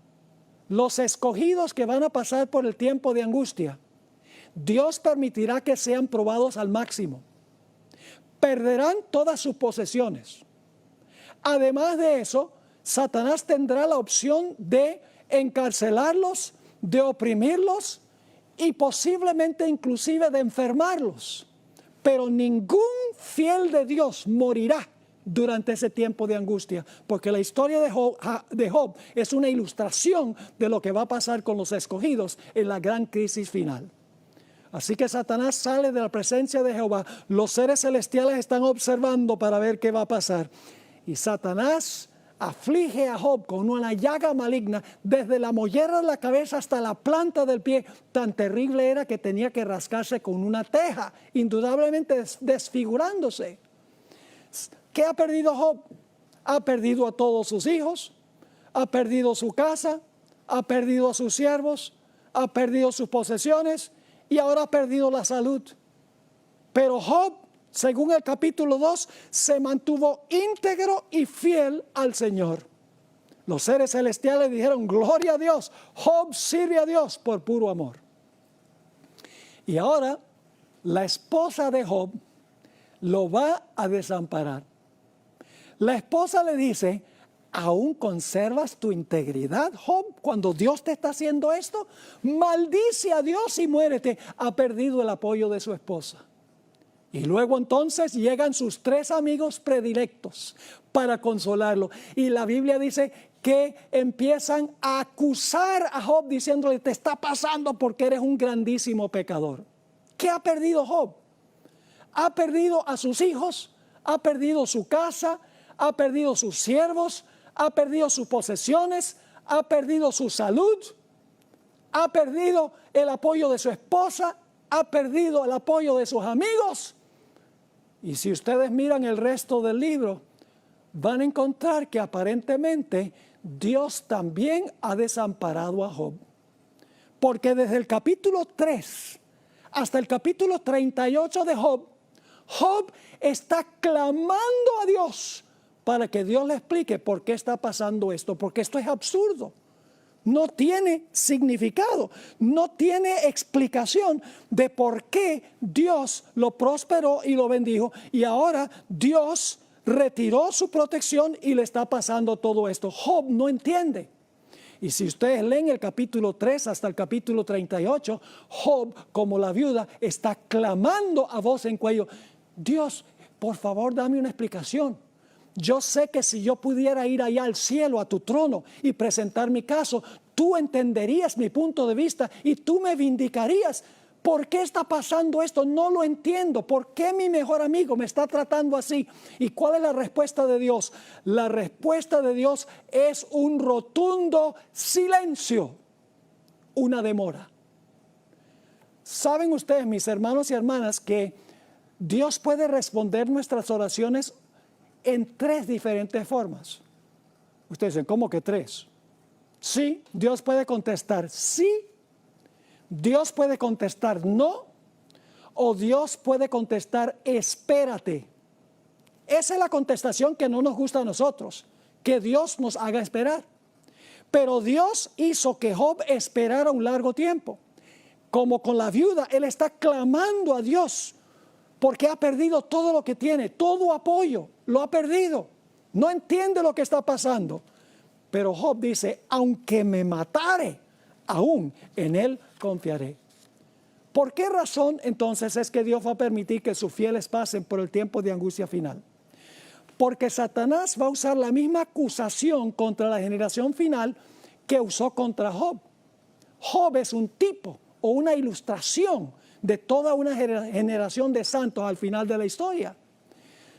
los escogidos que van a pasar por el tiempo de angustia, Dios permitirá que sean probados al máximo. Perderán todas sus posesiones. Además de eso, Satanás tendrá la opción de encarcelarlos, de oprimirlos y posiblemente inclusive de enfermarlos. Pero ningún fiel de Dios morirá durante ese tiempo de angustia, porque la historia de Job es una ilustración de lo que va a pasar con los escogidos en la gran crisis final. Así que Satanás sale de la presencia de Jehová. Los seres celestiales están observando para ver qué va a pasar. Y Satanás aflige a Job con una llaga maligna desde la mollera de la cabeza hasta la planta del pie. Tan terrible era que tenía que rascarse con una teja, indudablemente desfigurándose. ¿Qué ha perdido Job? Ha perdido a todos sus hijos, ha perdido su casa, ha perdido a sus siervos, ha perdido sus posesiones y ahora ha perdido la salud. Pero Job, según el capítulo 2, se mantuvo íntegro y fiel al Señor. Los seres celestiales dijeron: gloria a Dios, Job sirve a Dios por puro amor. Y ahora la esposa de Job lo va a desamparar. La esposa le dice: ¿aún conservas tu integridad, Job, cuando Dios te está haciendo esto? Maldice a Dios y muérete. Ha perdido el apoyo de su esposa. Y luego entonces llegan sus 3 amigos predilectos para consolarlo. Y la Biblia dice que empiezan a acusar a Job diciéndole: te está pasando porque eres un grandísimo pecador. ¿Qué ha perdido Job? Ha perdido a sus hijos, ha perdido su casa, ha perdido sus siervos, ha perdido sus posesiones, ha perdido su salud, ha perdido el apoyo de su esposa, ha perdido el apoyo de sus amigos. Y si ustedes miran el resto del libro, van a encontrar que aparentemente Dios también ha desamparado a Job. Porque desde el capítulo 3 hasta el capítulo 38 de Job, Job está clamando a Dios para que Dios le explique por qué está pasando esto, porque esto es absurdo. No tiene significado, no tiene explicación de por qué Dios lo prosperó y lo bendijo y ahora Dios retiró su protección y le está pasando todo esto. Job no entiende. Y si ustedes leen el capítulo 3 hasta el capítulo 38, Job, como la viuda, está clamando a voz en cuello: Dios, por favor, dame una explicación. Yo sé que si yo pudiera ir allá al cielo, a tu trono, y presentar mi caso, tú entenderías mi punto de vista y tú me vindicarías. ¿Por qué está pasando esto? No lo entiendo. ¿Por qué mi mejor amigo me está tratando así? ¿Y cuál es la respuesta de Dios? La respuesta de Dios es un rotundo silencio, una demora. ¿Saben ustedes, mis hermanos y hermanas, que Dios puede responder nuestras oraciones en 3 diferentes formas? Ustedes dicen: ¿cómo que 3? Sí, Dios puede contestar sí, Dios puede contestar no, o Dios puede contestar espérate. Esa es la contestación que no nos gusta a nosotros, que Dios nos haga esperar. Pero Dios hizo que Job esperara un largo tiempo. Como con la viuda, él está clamando a Dios porque ha perdido todo lo que tiene, todo apoyo, lo ha perdido. No entiende lo que está pasando. Pero Job dice: aunque me matare, aún en él confiaré. ¿Por qué razón entonces es que Dios va a permitir que sus fieles pasen por el tiempo de angustia final? Porque Satanás va a usar la misma acusación contra la generación final que usó contra Job. Job es un tipo o una ilustración de toda una generación de santos al final de la historia.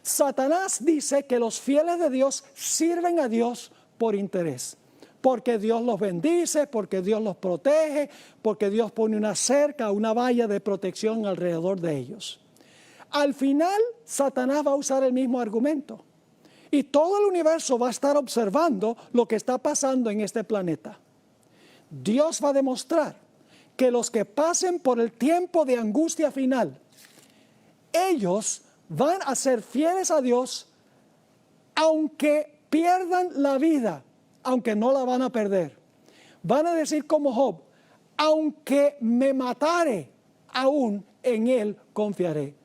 Satanás dice que los fieles de Dios sirven a Dios por interés, porque Dios los bendice, porque Dios los protege, porque Dios pone una cerca, una valla de protección alrededor de ellos. Al final, Satanás va a usar el mismo argumento y todo el universo va a estar observando lo que está pasando en este planeta. Dios va a demostrar que los que pasen por el tiempo de angustia final, ellos van a ser fieles a Dios aunque pierdan la vida, aunque no la van a perder. Van a decir como Job: aunque me matare, aún en él confiaré.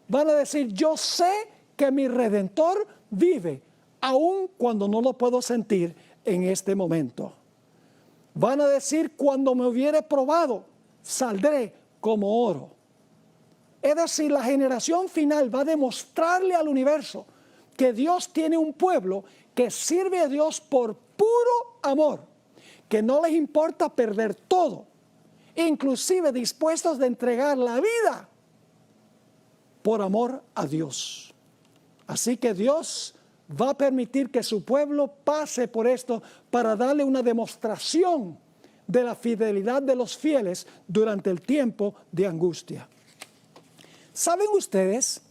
Van a decir: yo sé que mi Redentor vive, aun cuando no lo puedo sentir en este momento. Van a decir, cuando me hubiere probado, saldré como oro. Es decir, la generación final va a demostrarle al universo que Dios tiene un pueblo que sirve a Dios por puro amor, que no les importa perder todo, inclusive dispuestos de entregar la vida por amor a Dios. Así que Dios va a permitir que su pueblo pase por esto para darle una demostración de la fidelidad de los fieles durante el tiempo de angustia. ¿Saben ustedes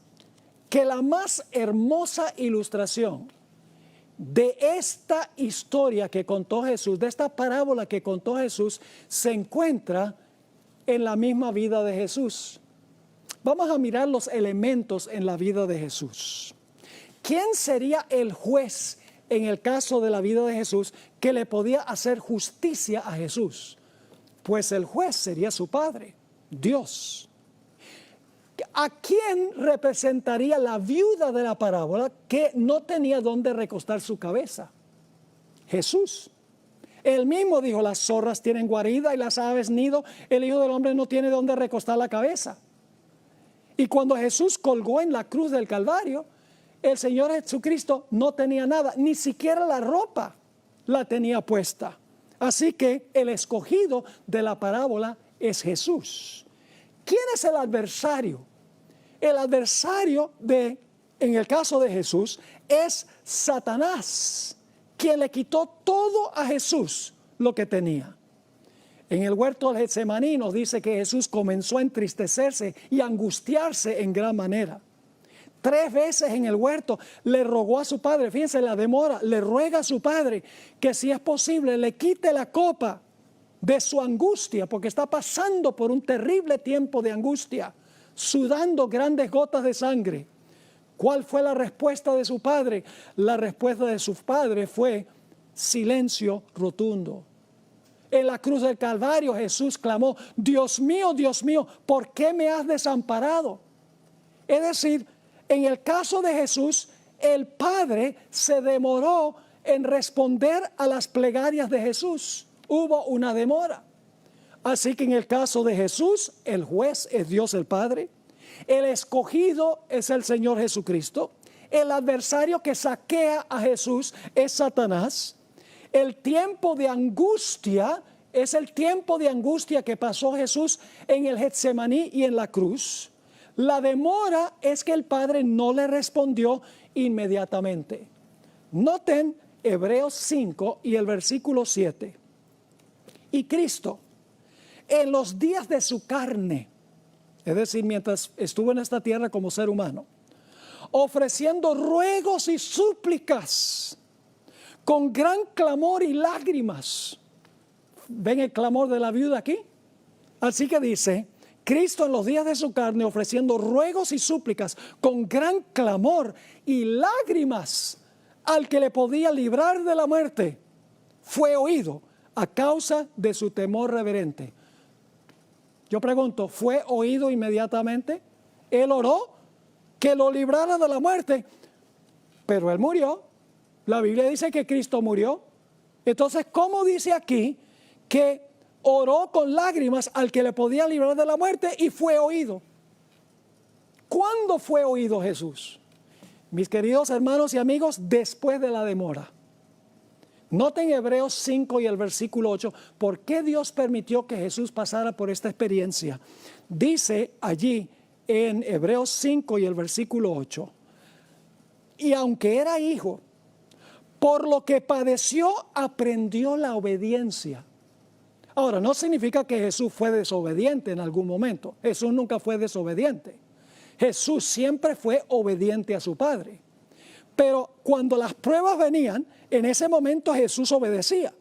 que la más hermosa ilustración de esta historia que contó Jesús, de esta parábola que contó Jesús, se encuentra en la misma vida de Jesús? Vamos a mirar los elementos en la vida de Jesús. ¿Quién sería el juez en el caso de la vida de Jesús que le podía hacer justicia a Jesús? Pues el juez sería su Padre, Dios. ¿A quién representaría la viuda de la parábola que no tenía dónde recostar su cabeza? Jesús. Él mismo dijo, las zorras tienen guarida y las aves nido, el Hijo del Hombre no tiene dónde recostar la cabeza. Y cuando Jesús colgó en la cruz del Calvario, el Señor Jesucristo no tenía nada, ni siquiera la ropa la tenía puesta. Así que el escogido de la parábola es Jesús. ¿Quién es el adversario? El adversario en el caso de Jesús, es Satanás, quien le quitó todo a Jesús lo que tenía. En el huerto del Getsemaní nos dice que Jesús comenzó a entristecerse y angustiarse en gran manera. 3 veces en el huerto le rogó a su padre, fíjense la demora, le ruega a su padre que si es posible le quite la copa de su angustia, porque está pasando por un terrible tiempo de angustia, sudando grandes gotas de sangre. ¿Cuál fue la respuesta de su padre? La respuesta de su padre fue silencio rotundo. En la cruz del Calvario Jesús clamó, Dios mío, ¿por qué me has desamparado? Es decir, en el caso de Jesús, el Padre se demoró en responder a las plegarias de Jesús. Hubo una demora. Así que en el caso de Jesús, el juez es Dios el Padre. El escogido es el Señor Jesucristo. El adversario que saquea a Jesús es Satanás. El tiempo de angustia es el tiempo de angustia que pasó Jesús en el Getsemaní y en la cruz. La demora es que el Padre no le respondió inmediatamente. Noten Hebreos 5 y el versículo 7. Y Cristo, en los días de su carne, es decir, mientras estuvo en esta tierra como ser humano, ofreciendo ruegos y súplicas, con gran clamor y lágrimas. ¿Ven el clamor de la viuda aquí? Así que dice, Cristo en los días de su carne ofreciendo ruegos y súplicas con gran clamor y lágrimas al que le podía librar de la muerte, fue oído a causa de su temor reverente. Yo pregunto, ¿fue oído inmediatamente? Él oró que lo librara de la muerte, pero él murió. La Biblia dice que Cristo murió. Entonces, ¿cómo dice aquí que oró con lágrimas al que le podía librar de la muerte y fue oído? ¿Cuándo fue oído Jesús? Mis queridos hermanos y amigos, después de la demora. Noten Hebreos 5 y el versículo 8, ¿por qué Dios permitió que Jesús pasara por esta experiencia? Dice allí en Hebreos 5 y el versículo 8, y aunque era hijo, por lo que padeció, aprendió la obediencia. Ahora, no significa que Jesús fue desobediente en algún momento. Jesús nunca fue desobediente. Jesús siempre fue obediente a su Padre. Pero cuando las pruebas venían, en ese momento Jesús obedecía.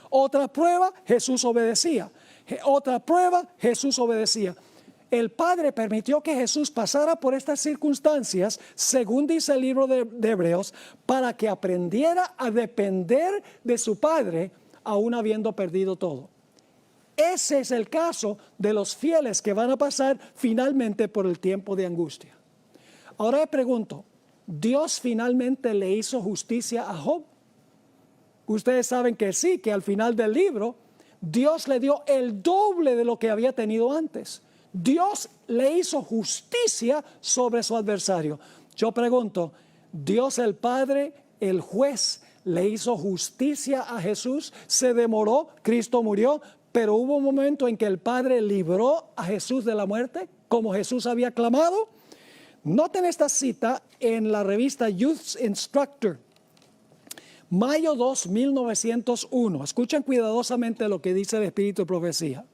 Otra prueba, Jesús obedecía. Otra prueba, Jesús obedecía. El Padre permitió que Jesús pasara por estas circunstancias, según dice el libro de Hebreos, para que aprendiera a depender de su Padre, aún habiendo perdido todo. Ese es el caso de los fieles que van a pasar finalmente por el tiempo de angustia. Ahora le pregunto, ¿Dios finalmente le hizo justicia a Job? Ustedes saben que sí, que al final del libro Dios le dio el doble de lo que había tenido antes. Dios le hizo justicia sobre su adversario. Yo pregunto, Dios el Padre, el juez, le hizo justicia a Jesús, se demoró, Cristo murió, pero hubo un momento en que el Padre libró a Jesús de la muerte, como Jesús había clamado. Noten esta cita en la revista Youth Instructor, mayo 2, 1901. Escuchen cuidadosamente lo que dice el Espíritu de Profecía.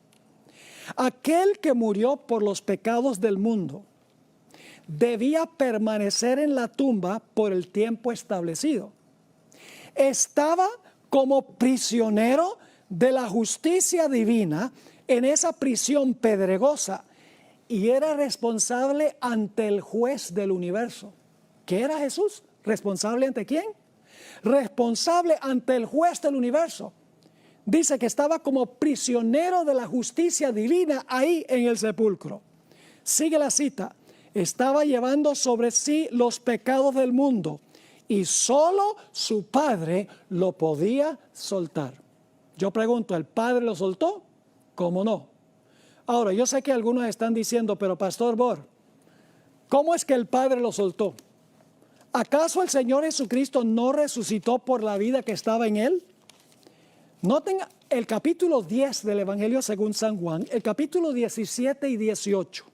Aquel que murió por los pecados del mundo debía permanecer en la tumba por el tiempo establecido. Estaba como prisionero de la justicia divina en esa prisión pedregosa y era responsable ante el juez del universo. ¿Qué era Jesús? ¿Responsable ante quién? Responsable ante el juez del universo. Dice que estaba como prisionero de la justicia divina ahí en el sepulcro. Sigue la cita. Estaba llevando sobre sí los pecados del mundo y solo su Padre lo podía soltar. Yo pregunto, ¿el Padre lo soltó? ¿Cómo no? Ahora, yo sé que algunos están diciendo, pero Pastor Bor, ¿cómo es que el Padre lo soltó? ¿Acaso el Señor Jesucristo no resucitó por la vida que estaba en Él? Noten el capítulo 10 del Evangelio según San Juan, el capítulo 17 y 18.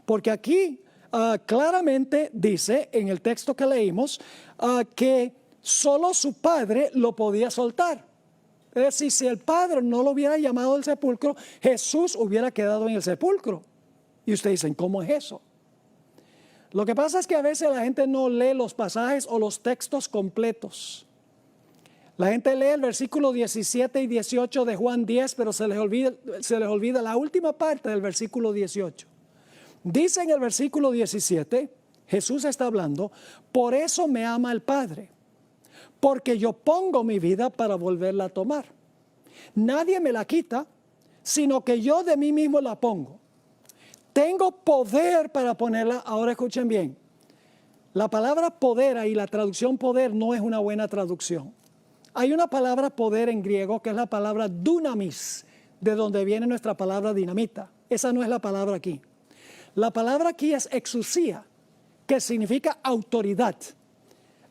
Porque aquí claramente dice en el texto que leímos que solo su Padre lo podía soltar. Es decir, si el Padre no lo hubiera llamado del sepulcro, Jesús hubiera quedado en el sepulcro. Y ustedes dicen, ¿cómo es eso? Lo que pasa es que a veces la gente no lee los pasajes o los textos completos. La gente lee el versículo 17 y 18 de Juan 10, pero se les olvida la última parte del versículo 18. Dice en el versículo 17, Jesús está hablando, por eso me ama el Padre, porque yo pongo mi vida para volverla a tomar. Nadie me la quita, sino que yo de mí mismo la pongo. Tengo poder para ponerla. Ahora escuchen bien, la palabra poder ahí, la traducción poder no es una buena traducción. Hay una palabra poder en griego que es la palabra dunamis, de donde viene nuestra palabra dinamita. Esa no es la palabra aquí. La palabra aquí es exousia, que significa autoridad.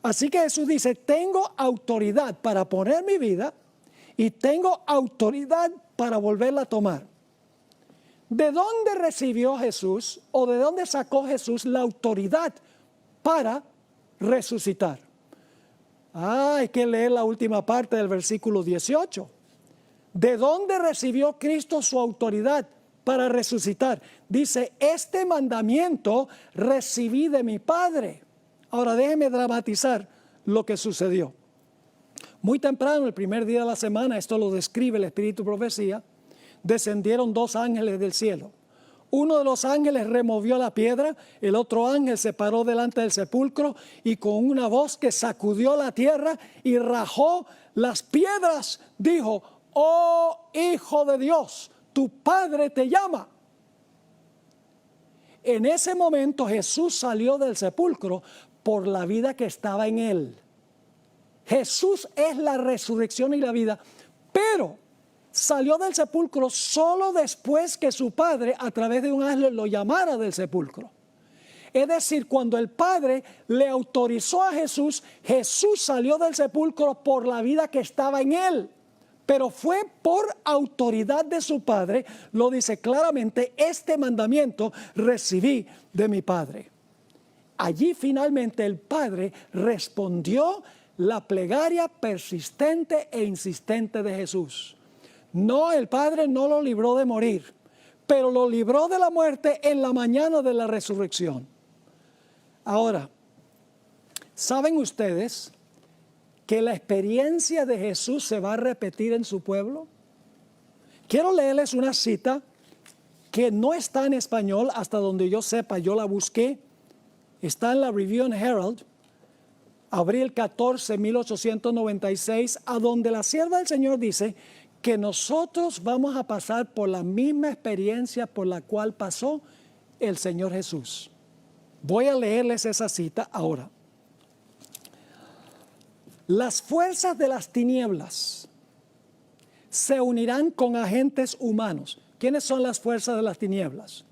Así que Jesús dice, tengo autoridad para poner mi vida y tengo autoridad para volverla a tomar. ¿De dónde recibió Jesús o de dónde sacó Jesús la autoridad para resucitar? Hay que leer la última parte del versículo 18. ¿De dónde recibió Cristo su autoridad para resucitar? Dice, este mandamiento recibí de mi Padre. Ahora déjeme dramatizar lo que sucedió. Muy temprano, el primer día de la semana, esto lo describe el Espíritu de Profecía, descendieron dos ángeles del cielo. Uno de los ángeles removió la piedra, el otro ángel se paró delante del sepulcro y con una voz que sacudió la tierra y rajó las piedras, dijo, oh Hijo de Dios, tu Padre te llama. En ese momento Jesús salió del sepulcro por la vida que estaba en él. Jesús es la resurrección y la vida, pero salió del sepulcro solo después que su Padre a través de un ángel lo llamara del sepulcro. Es decir, cuando el Padre le autorizó a Jesús, Jesús salió del sepulcro por la vida que estaba en él. Pero fue por autoridad de su Padre, lo dice claramente, este mandamiento recibí de mi Padre. Allí finalmente el Padre respondió la plegaria persistente e insistente de Jesús. No, el Padre no lo libró de morir, pero lo libró de la muerte en la mañana de la resurrección. Ahora, ¿saben ustedes que la experiencia de Jesús se va a repetir en su pueblo? Quiero leerles una cita que no está en español hasta donde yo sepa, yo la busqué. Está en la Review and Herald, abril 14, 1896, a donde la sierva del Señor dice que nosotros vamos a pasar por la misma experiencia por la cual pasó el Señor Jesús. Voy a leerles esa cita ahora. Las fuerzas de las tinieblas se unirán con agentes humanos. ¿Quiénes son las fuerzas de las tinieblas?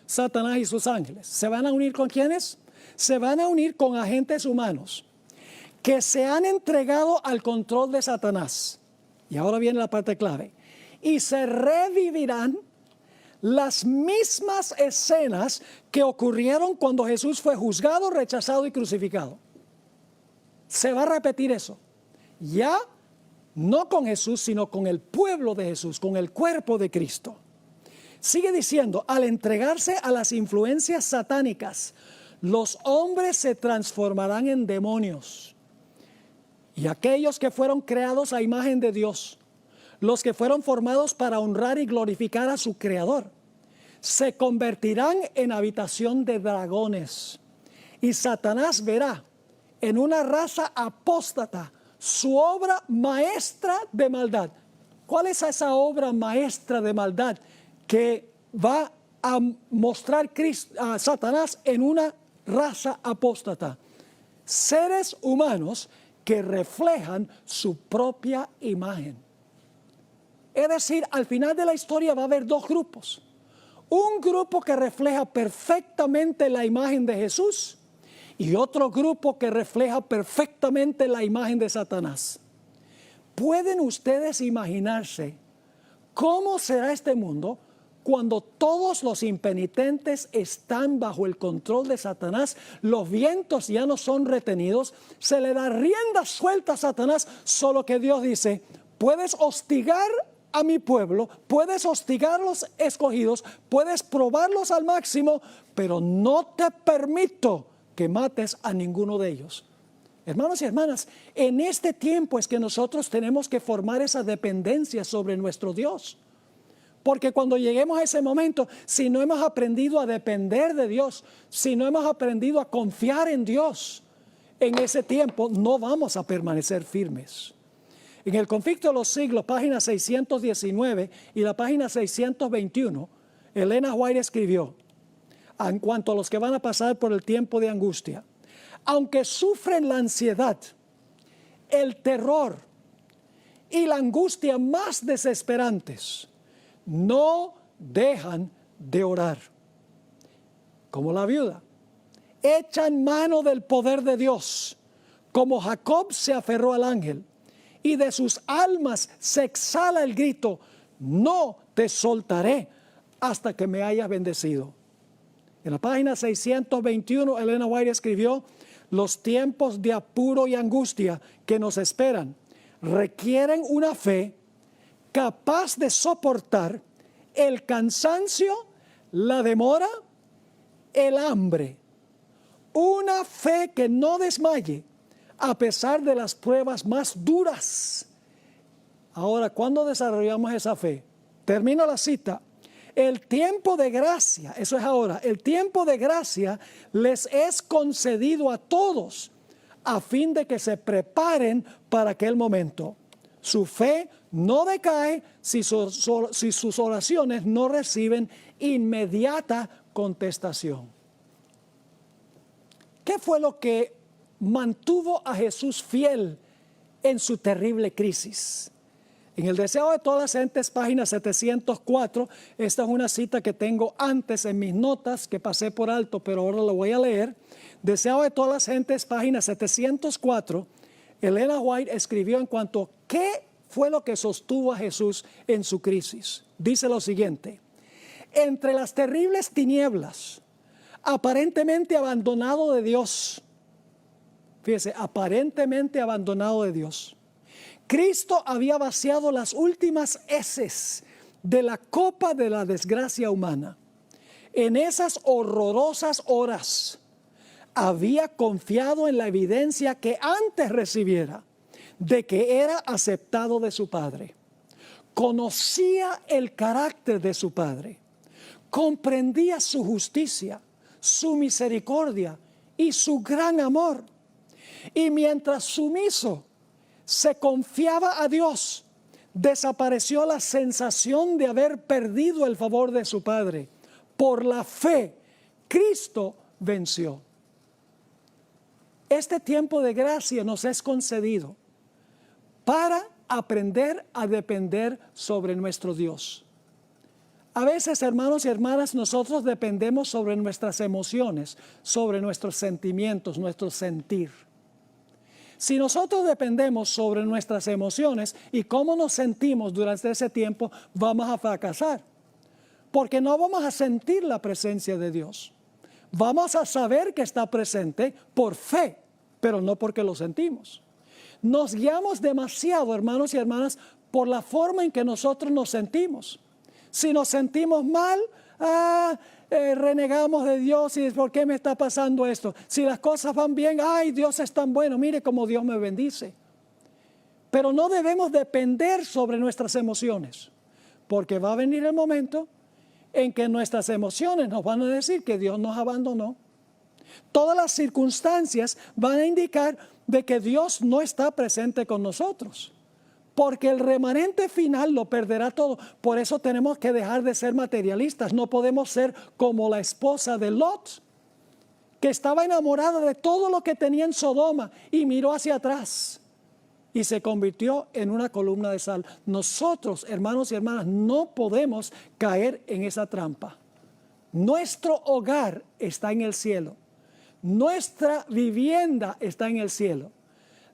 Satanás y sus ángeles. ¿Se van a unir con quiénes? Se van a unir con agentes humanos que se han entregado al control de Satanás. Y ahora viene la parte clave. Y se revivirán las mismas escenas que ocurrieron cuando Jesús fue juzgado, rechazado y crucificado. Se va a repetir eso. Ya no con Jesús, sino con el pueblo de Jesús, con el cuerpo de Cristo. Sigue diciendo, al entregarse a las influencias satánicas, los hombres se transformarán en demonios. Y aquellos que fueron creados a imagen de Dios, los que fueron formados para honrar y glorificar a su Creador, se convertirán en habitación de dragones. Y Satanás verá en una raza apóstata su obra maestra de maldad. ¿Cuál es esa obra maestra de maldad que va a mostrar a Satanás en una raza apóstata? Seres humanos que reflejan su propia imagen. Es decir, al final de la historia va a haber dos grupos. Un grupo que refleja perfectamente la imagen de Jesús y otro grupo que refleja perfectamente la imagen de Satanás. ¿Pueden ustedes imaginarse cómo será este mundo cuando todos los impenitentes están bajo el control de Satanás? Los vientos ya no son retenidos, se le da rienda suelta a Satanás, solo que Dios dice, puedes hostigar a mi pueblo, puedes hostigar a los escogidos, puedes probarlos al máximo, pero no te permito que mates a ninguno de ellos. Hermanos y hermanas, en este tiempo es que nosotros tenemos que formar esa dependencia sobre nuestro Dios. Porque cuando lleguemos a ese momento, si no hemos aprendido a depender de Dios, si no hemos aprendido a confiar en Dios, en ese tiempo no vamos a permanecer firmes. En el Conflicto de los Siglos, página 619 y la página 621, Elena White escribió, en cuanto a los que van a pasar por el tiempo de angustia, aunque sufren la ansiedad, el terror y la angustia más desesperantes, no dejan de orar. Como la viuda, echan mano del poder de Dios, como Jacob se aferró al ángel, y de sus almas se exhala el grito, no te soltaré hasta que me hayas bendecido. En la página 621, Elena White escribió, los tiempos de apuro y angustia que nos esperan requieren una fe capaz de soportar el cansancio, la demora, el hambre. Una fe que no desmaye a pesar de las pruebas más duras. Ahora, ¿cuándo desarrollamos esa fe? Termino la cita. El tiempo de gracia, eso es ahora, el tiempo de gracia les es concedido a todos a fin de que se preparen para aquel momento. Su fe no decae si sus oraciones no reciben inmediata contestación. ¿Qué fue lo que mantuvo a Jesús fiel en su terrible crisis? En el Deseo de todas las gentes, página 704, esta es una cita que tengo antes en mis notas, que pasé por alto, pero ahora la voy a leer. Deseo de todas las gentes, página 704, Elena White escribió en cuanto a qué fue lo que sostuvo a Jesús en su crisis. Dice lo siguiente, entre las terribles tinieblas, aparentemente abandonado de Dios, fíjese, aparentemente abandonado de Dios, Cristo había vaciado las últimas heces de la copa de la desgracia humana. En esas horrorosas horas había confiado en la evidencia que antes recibiera de que era aceptado de su Padre. Conocía el carácter de su Padre, comprendía su justicia, su misericordia y su gran amor. Y mientras sumiso se confiaba a Dios, desapareció la sensación de haber perdido el favor de su Padre. Por la fe, Cristo venció. Este tiempo de gracia nos es concedido para aprender a depender sobre nuestro Dios. A veces, hermanos y hermanas, nosotros dependemos sobre nuestras emociones, sobre nuestros sentimientos, nuestro sentir. Si nosotros dependemos sobre nuestras emociones y cómo nos sentimos durante ese tiempo, vamos a fracasar. Porque no vamos a sentir la presencia de Dios. Vamos a saber que está presente por fe, pero no porque lo sentimos. Nos guiamos demasiado, hermanos y hermanas, por la forma en que nosotros nos sentimos. Si nos sentimos mal, renegamos de Dios y ¿por qué me está pasando esto? Si las cosas van bien, ¡ay, Dios es tan bueno! Mire cómo Dios me bendice. Pero no debemos depender sobre nuestras emociones, porque va a venir el momento en que nuestras emociones nos van a decir que Dios nos abandonó. Todas las circunstancias van a indicar de que Dios no está presente con nosotros, porque el remanente final lo perderá todo. Por eso tenemos que dejar de ser materialistas. No podemos ser como la esposa de Lot, que estaba enamorada de todo lo que tenía en Sodoma y miró hacia atrás y se convirtió en una columna de sal. Nosotros, hermanos y hermanas, no podemos caer en esa trampa. Nuestro hogar está en el cielo. Nuestra vivienda está en el cielo.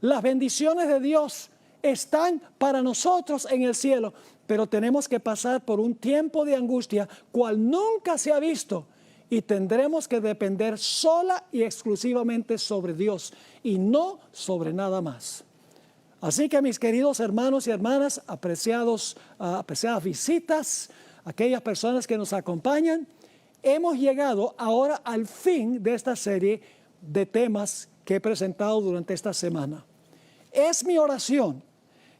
Las bendiciones de Dios están para nosotros en el cielo, pero tenemos que pasar por un tiempo de angustia cual nunca se ha visto y tendremos que depender sola y exclusivamente sobre Dios y no sobre nada más. Así que mis queridos hermanos y hermanas, apreciadas visitas, aquellas personas que nos acompañan, hemos llegado ahora al fin de esta serie de temas que he presentado durante esta semana. Es mi oración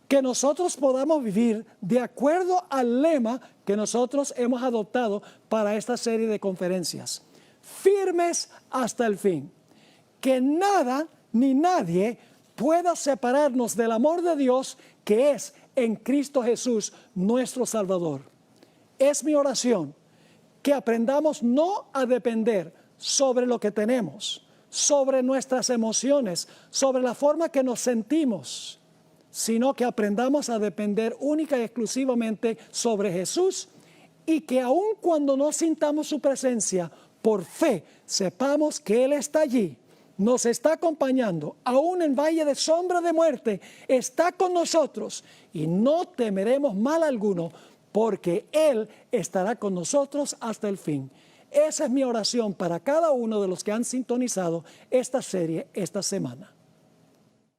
que nosotros podamos vivir de acuerdo al lema que nosotros hemos adoptado para esta serie de conferencias. Firmes hasta el fin. Que nada ni nadie pueda separarnos del amor de Dios que es en Cristo Jesús, nuestro Salvador. Es mi oración que aprendamos no a depender sobre lo que tenemos, sobre nuestras emociones, sobre la forma que nos sentimos, sino que aprendamos a depender única y exclusivamente sobre Jesús y que aun cuando no sintamos su presencia, por fe sepamos que Él está allí, nos está acompañando, aún en valle de sombra de muerte, está con nosotros y no temeremos mal alguno porque Él estará con nosotros hasta el fin. Esa es mi oración para cada uno de los que han sintonizado esta serie esta semana.